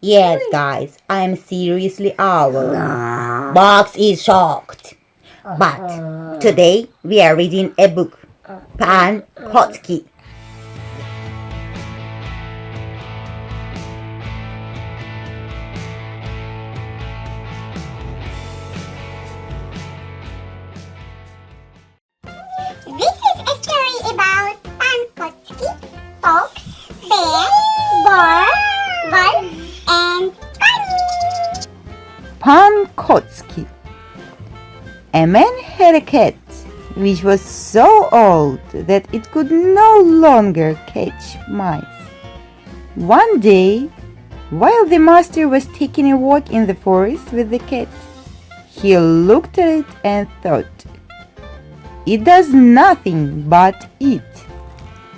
Yes, guys, I'm seriously owl. Box is shocked. But today we are reading a book, Pan Kotsky. This is a story about Pan Kotsky, fox, bear, boar, wolf, and bunny. Pan Kotsky. A man had a cat which was so old that it could no longer catch mice. One day, while the master was taking a walk in the forest with the cat, he looked at it and thought, "It does nothing but eat.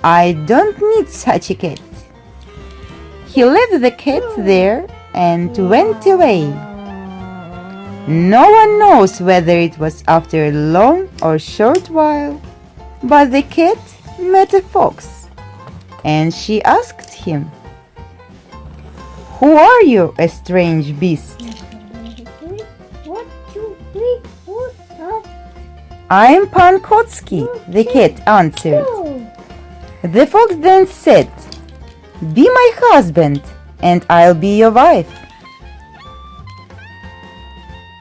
I don't need such a cat." He left the cat there and went away. No one knows whether it was after a long or short while, but the cat met a fox, and she asked him, "Who are you, a strange beast?" "I'm Pan Kotsky," the cat answered. The fox then said, "Be my husband, and I'll be your wife."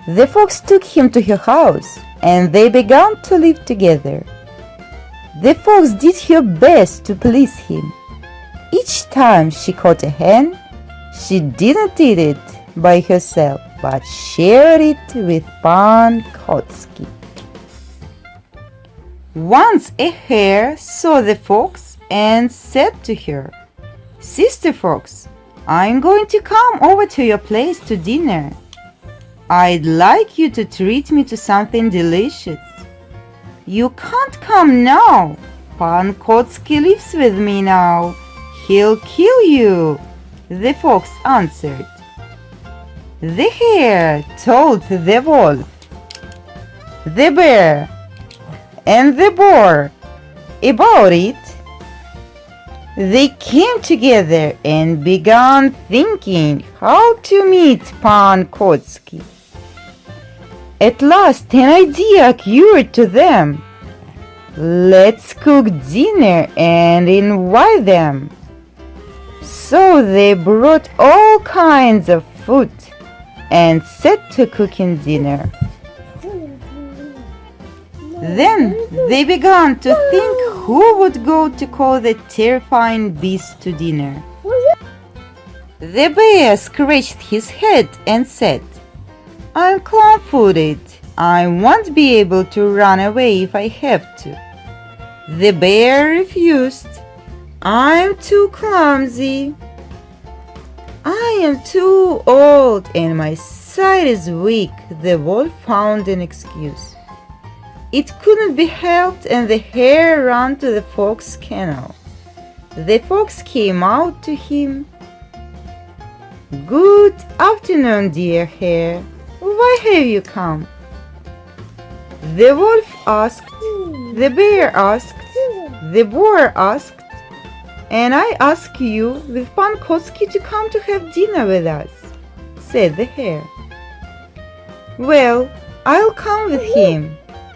The fox took him to her house, and they began to live together. The fox did her best to please him. Each time she caught a hen, she didn't eat it by herself, but shared it with Pan Kotsky. Once a hare saw the fox and said to her, "Sister Fox, I'm going to come over to your place to dinner. I'd like you to treat me to something delicious." "You can't come now. Pan Kotsky lives with me now. He'll kill you," the fox answered. The hare told the wolf, the bear, and the boar about it. They came together and began thinking how to meet Pan Kotsky. At last an idea occurred to them. "Let's cook dinner and invite them." So they brought all kinds of food and set to cooking dinner. Then they began to think who would go to call the terrifying beast to dinner. The bear scratched his head and said, "I'm club-footed. I won't be able to run away if I have to." The bear refused. "I'm too clumsy. I am too old and my sight is weak." The wolf found an excuse. It couldn't be helped, and the hare ran to the fox's kennel. The fox came out to him. "Good afternoon, dear hare. Why have you come?" The wolf asked, the bear asked, the boar asked, "And I ask you with Pan Kotsky to come to have dinner with us," said the hare. "Well, I'll come with him,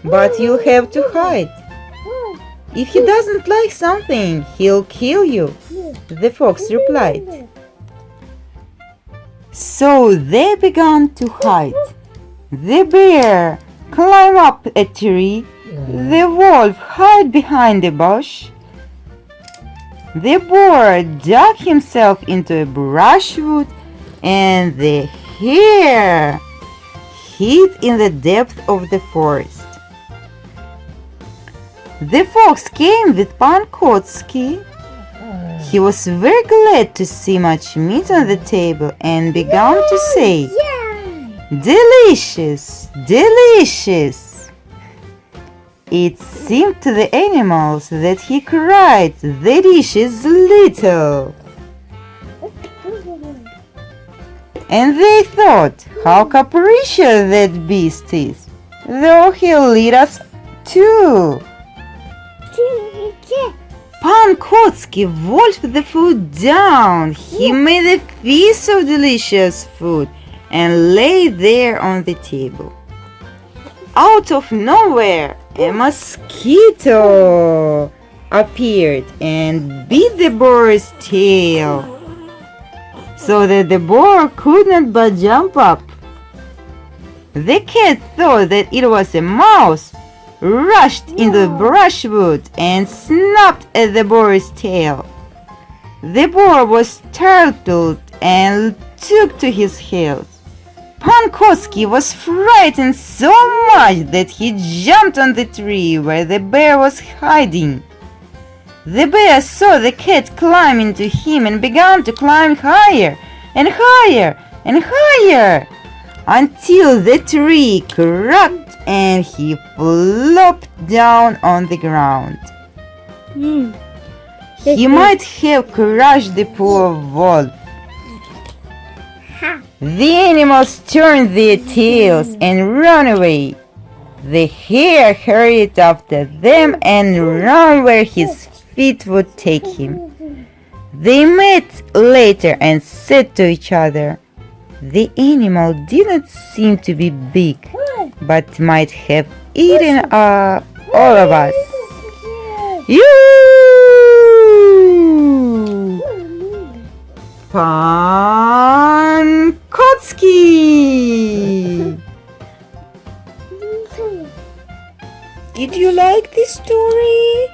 but you'll have to hide. If he doesn't like something, he'll kill you," the fox replied. So they began to hide. The bear climbed up a tree, the wolf hid behind a bush, the boar dug himself into a brushwood, and the hare hid in the depth of the forest. The fox came with Pan Kotsky. He was very glad to see much meat on the table and began to say, "Delicious, delicious." It seemed to the animals that he cried, "The dish is little." And they thought, how capricious that beast is, though he'll lead us too. Pan Kotsky wolfed the food down. He made a feast of delicious food and lay there on the table. Out of nowhere, a mosquito appeared and bit the boar's tail, so that the boar could not but jump up. The cat thought that it was a mouse, rushed into the brushwood and snapped at the boar's tail. The boar was startled and took to his heels. Pan Kotsky was frightened so much that he jumped on the tree where the bear was hiding. The bear saw the cat climb into him and began to climb higher and higher and higher until the tree cracked and he flopped down on the ground. He might have crushed the poor wolf. The animals turned their tails and ran away. The hare hurried after them and ran where his feet would take him. They met later and said to each other, "The animal did not seem to be big, but might have eaten all of us." You! Pan Kotsky! Did you like this story?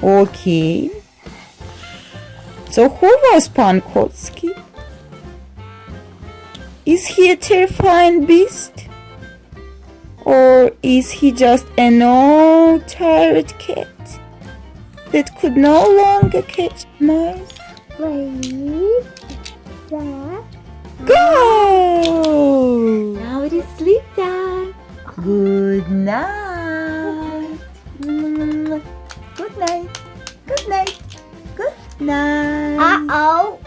Okay. So who was Pan Kotsky? Is he a terrifying beast? Or is he just an old tired cat that could no longer catch mice? Go! Now it is sleep time. Good night. Good night. Good night. Good night. Uh-oh.